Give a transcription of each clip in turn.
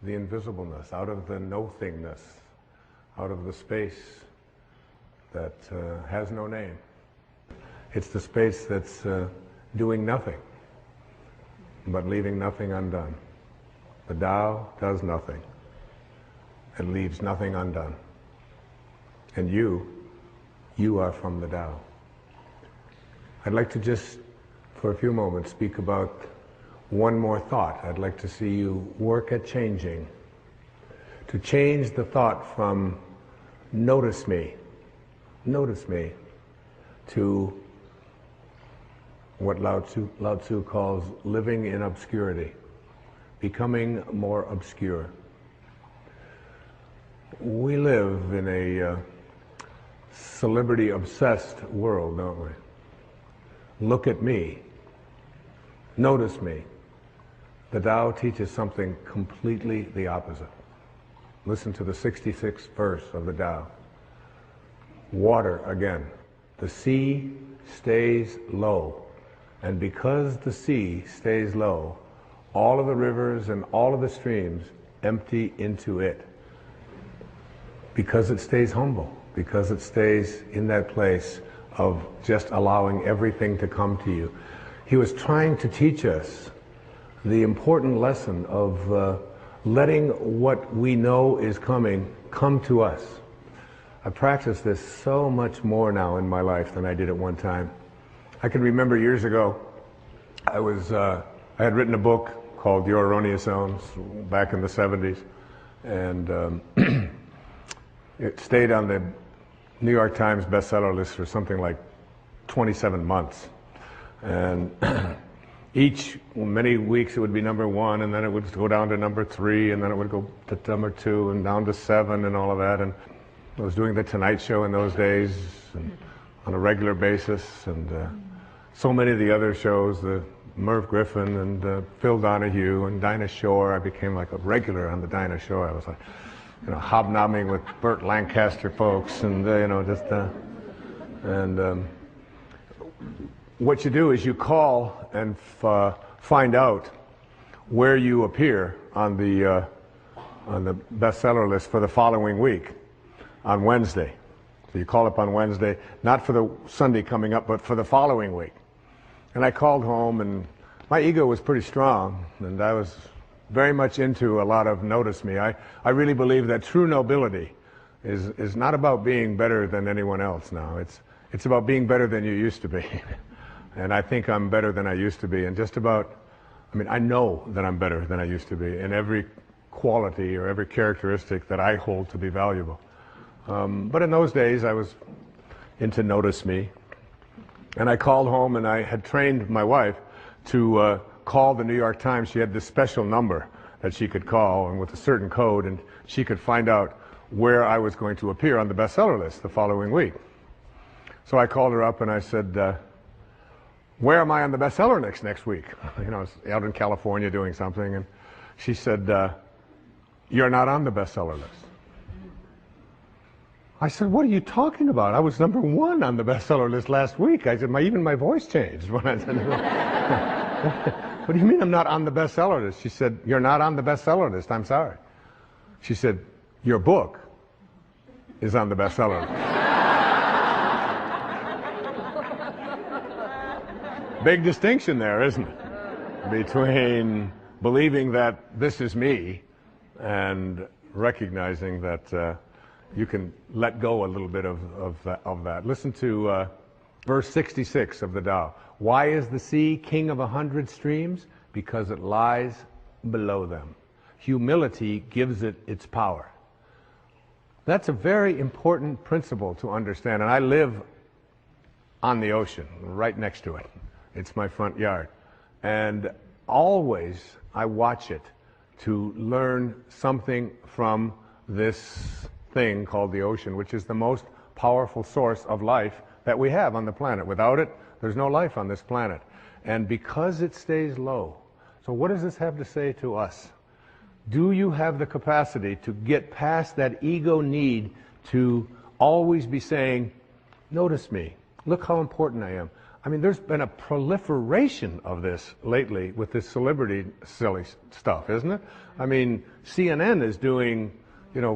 the invisibleness, out of the no-thingness, out of the space that has no name. It's the space that's doing nothing, but leaving nothing undone. The Tao does nothing. It leaves nothing undone. And you are from the Tao. I'd like to just, for a few moments, speak about one more thought. I'd like to see you work at changing. To change the thought from notice me, to what Lao Tzu calls living in obscurity, becoming more obscure. We live in a celebrity-obsessed world, don't we? Look at me. Notice me. The Tao teaches something completely the opposite. Listen to the 66th verse of the Tao. Water again. The sea stays low. And because the sea stays low, all of the rivers and all of the streams empty into it. Because it stays humble. Because it stays in that place of just allowing everything to come to you. He was trying to teach us the important lesson of letting what we know is coming come to us. I practice this so much more now in my life than I did at one time. I can remember years ago, I had written a book called Your Erroneous Zones back in the 70s, and it stayed on the New York Times bestseller list for something like 27 months. And many weeks it would be number 1, and then it would go down to number 3, and then it would go to number 2, and down to 7, and all of that. And I was doing the Tonight Show in those days, and on a regular basis, and so many of the other shows, the Merv Griffin and Phil Donahue and Dinah Shore. I became like a regular on the Dinah Shore. I was like, hobnobbing with Burt Lancaster folks, and what you do is you call and find out where you appear on the bestseller list for the following week on Wednesday. So you call up on Wednesday, not for the Sunday coming up, but for the following week. And I called home, and my ego was pretty strong, and I was very much into a lot of notice me. I really believe that true nobility is not about being better than anyone else now. It's about being better than you used to be. And I think I'm better than I used to be. And I know that I'm better than I used to be in every quality or every characteristic that I hold to be valuable. But in those days, I was into notice me. And I called home, and I had trained my wife to call the New York Times. She had this special number that she could call, and with a certain code, and she could find out where I was going to appear on the bestseller list the following week. So I called her up, and I said, where am I on the bestseller list next week? I was out in California doing something, and she said, you're not on the bestseller list. I said, what are you talking about? I was number 1 on the bestseller list last week. I said, even my voice changed when I said, what do you mean I'm not on the bestseller list? She said, you're not on the bestseller list. I'm sorry. She said, your book is on the bestseller list. Big distinction there, isn't it? Between believing that this is me and recognizing that you can let go a little bit of that. Listen to verse 66 of the Tao. Why is the sea king of 100 streams? Because it lies below them. Humility gives it its power. That's a very important principle to understand. And I live on the ocean, right next to it. It's my front yard. And always I watch it to learn something from this thing called the ocean, which is the most powerful source of life that we have on the planet. Without it, there's no life on this planet. And because it stays low, so what does this have to say to us? Do you have the capacity to get past that ego need to always be saying, notice me, look how important I am. I mean, there's been a proliferation of this lately with this celebrity silly stuff, isn't it? I mean, CNN is doing,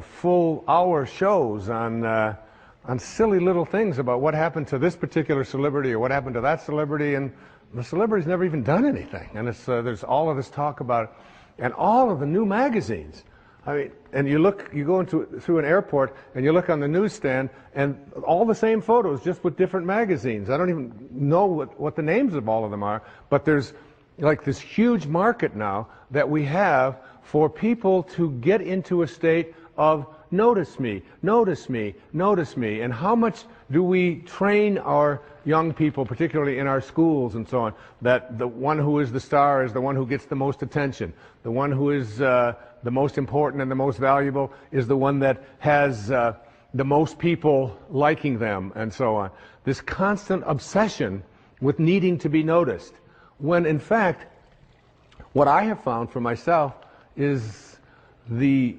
full hour shows on silly little things about what happened to this particular celebrity or what happened to that celebrity, and the celebrity's never even done anything. And there's all of this talk about it, and all of the new magazines. I mean, and you go through an airport and you look on the newsstand and all the same photos, just with different magazines. I don't even know what the names of all of them are, but there's like this huge market now that we have for people to get into a state of notice me, notice me, notice me. And how much do we train our young people, particularly in our schools and so on, that the one who is the star is the one who gets the most attention. The one who is the most important and the most valuable is the one that has the most people liking them and so on. This constant obsession with needing to be noticed. When in fact, what I have found for myself is the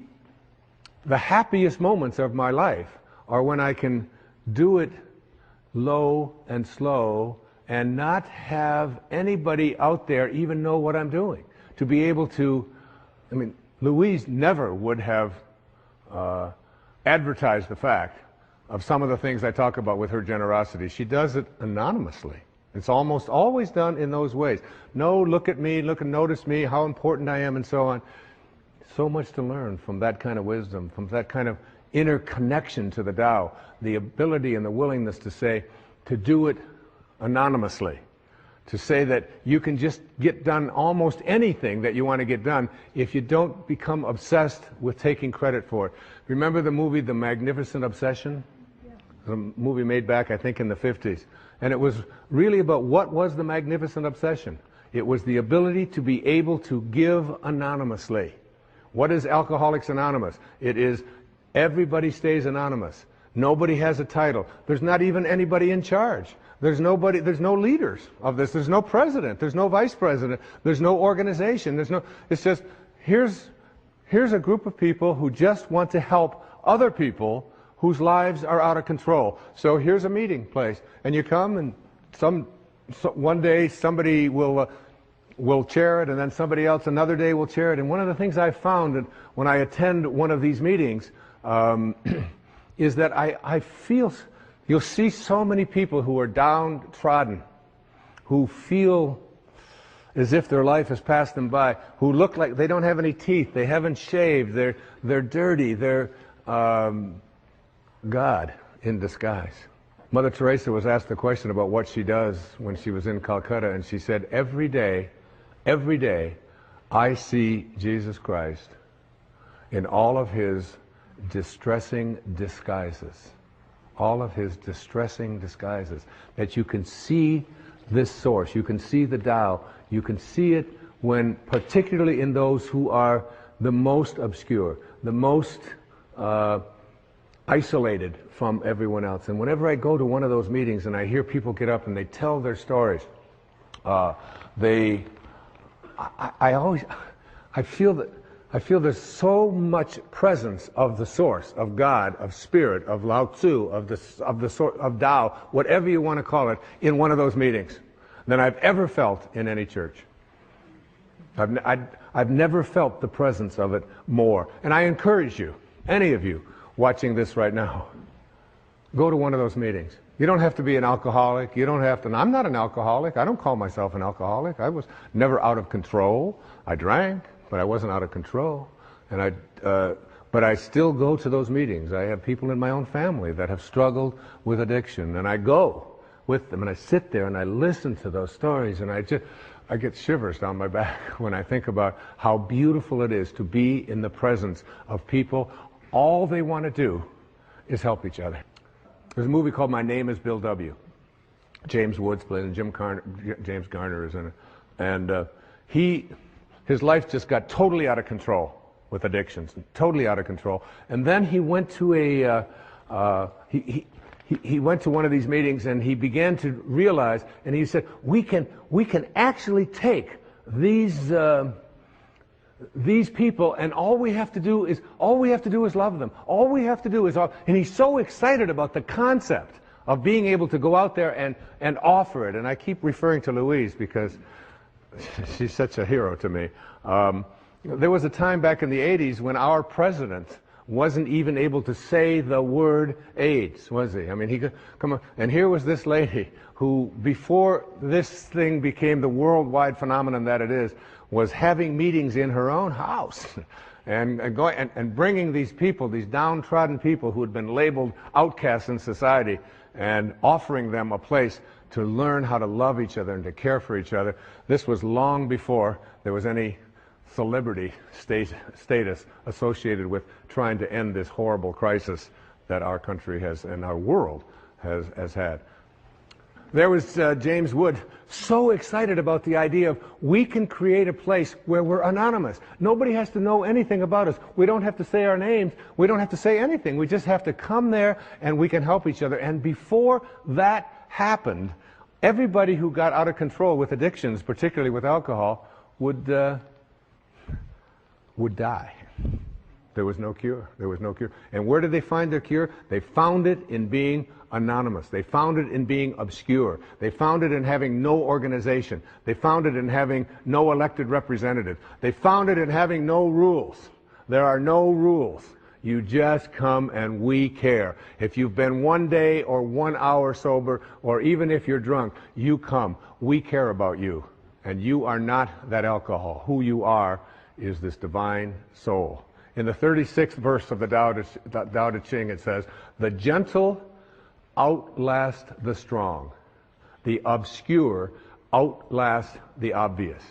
happiest moments of my life are when I can do it low and slow and not have anybody out there even know what I'm doing. To be able to, I mean, Louise never would have advertised the fact of some of the things I talk about with her generosity. She does it anonymously. It's almost always done in those ways. No, look at me, look and notice me, how important I am, and so on. So much to learn from that kind of wisdom, from that kind of inner connection to the Tao, the ability and the willingness to do it anonymously, to say that you can just get done almost anything that you want to get done if you don't become obsessed with taking credit for it. Remember the movie The Magnificent Obsession? Yeah. A movie made back, I think, in the 50s. And it was really about what was the magnificent obsession. It was the ability to be able to give anonymously. What is Alcoholics Anonymous? It is everybody stays anonymous. Nobody has a title. There's not even anybody in charge. There's no leaders of this. There's no president. There's no vice president. There's no organization. It's just, here's a group of people who just want to help other people whose lives are out of control. So here's a meeting place. And you come and one day somebody will chair it, and then somebody else another day will chair it. And one of the things I found when I attend one of these meetings is that I feel, you'll see so many people who are downtrodden, who feel as if their life has passed them by, who look like they don't have any teeth, they haven't shaved, they're dirty, they're God in disguise. Mother Teresa was asked the question about what she does when she was in Calcutta, and she said, every day, I see Jesus Christ in all of his distressing disguises. All of his distressing disguises. That you can see this source, you can see the Tao, you can see it when, particularly in those who are the most obscure, the most isolated from everyone else. And whenever I go to one of those meetings and I hear people get up and they tell their stories, I feel there's so much presence of the source, of God, of Spirit, of Lao Tzu, of Tao, whatever you want to call it, in one of those meetings than I've ever felt in any church. I've never felt the presence of it more. And I encourage you, any of you watching this right now, go to one of those meetings. You don't have to be an alcoholic. You don't have to. I'm not an alcoholic. I don't call myself an alcoholic. I was never out of control. I drank, but I wasn't out of control. And but I still go to those meetings. I have people in my own family that have struggled with addiction, and I go with them, and I sit there and I listen to those stories, and I get shivers down my back when I think about how beautiful it is to be in the presence of people. All they want to do is help each other. There's a movie called My Name is Bill W. James Woods played it, and James Garner is in it. And his life just got totally out of control with addictions, totally out of control. And then he went to he went to one of these meetings, and he began to realize, and he said, we can actually take these people, and all we have to do is love them. All we have to do is, and he's so excited about the concept of being able to go out there and offer it. And I keep referring to Louise because she's such a hero to me. There was a time back in the 80s when our president wasn't even able to say the word AIDS, was he? I mean, he could come on. And here was this lady who, before this thing became the worldwide phenomenon that it is, was having meetings in her own house and bringing these people, these downtrodden people who had been labeled outcasts in society, and offering them a place to learn how to love each other and to care for each other. This was long before there was any celebrity status associated with trying to end this horrible crisis that our country has and our world has had. There was James Wood, so excited about the idea of we can create a place where we're anonymous. Nobody has to know anything about us. We don't have to say our names. We don't have to say anything. We just have to come there and we can help each other. And before that happened, everybody who got out of control with addictions, particularly with alcohol, would die. There was no cure. There was no cure. And where did they find their cure? They found it in being anonymous. They found it in being obscure. They found it in having no organization. They found it in having no elected representative. They found it in having no rules. There are no rules. You just come and we care. If you've been 1 day or 1 hour sober, or even if you're drunk, you come. We care about you. And you are not that alcohol. Who you are is this divine soul. In the 36th verse of the Tao Te Ching, it says, "The gentle outlast the strong. The obscure outlast the obvious."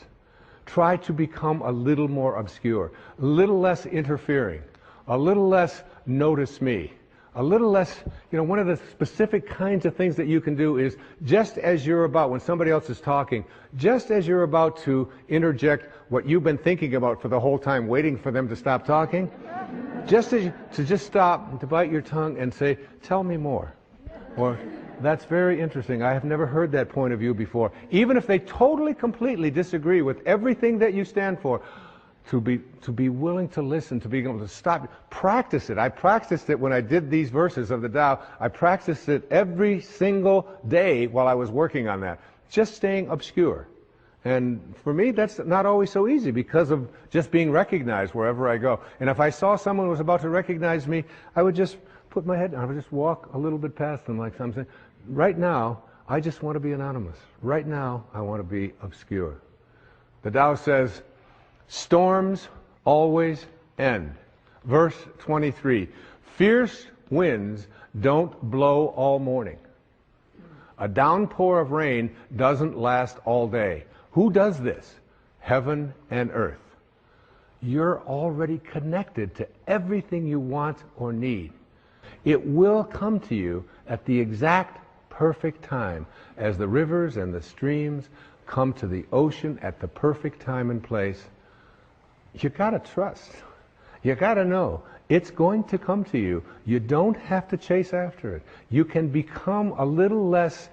Try to become a little more obscure, a little less interfering, a little less notice me, a little less, one of the specific kinds of things that you can do is just as you're about, when somebody else is talking, just as you're about to interject what you've been thinking about for the whole time, waiting for them to stop talking, just stop, to bite your tongue and say, "Tell me more." Or, "That's very interesting. I have never heard that point of view before." Even if they totally, completely disagree with everything that you stand for, to be willing to listen, to be able to stop. Practice it. I practiced it when I did these verses of the Tao. I practiced it every single day while I was working on that. Just staying obscure. And for me, that's not always so easy because of just being recognized wherever I go. And if I saw someone who was about to recognize me, I would just put my head down. I would just walk a little bit past them like something. Right now, I just want to be anonymous. Right now, I want to be obscure. The Tao says, storms always end. Verse 23, fierce winds don't blow all morning. A downpour of rain doesn't last all day. Who does this? Heaven and earth. You're already connected to everything you want or need. It will come to you at the exact perfect time, as the rivers and the streams come to the ocean at the perfect time and place. You gotta trust. You gotta know it's going to come to you. You don't have to chase after it. You can become a little less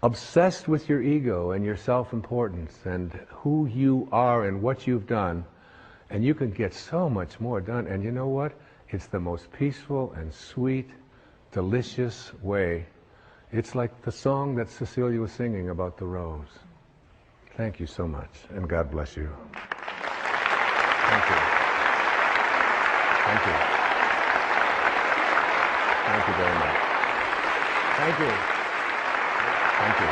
obsessed with your ego and your self-importance and who you are and what you've done, and you can get so much more done. And you know what? It's the most peaceful and sweet, delicious way. It's like the song that Cecilia was singing about the rose. Thank you so much, and God bless you. Thank you. Thank you. Thank you very much. Thank you. Thank you.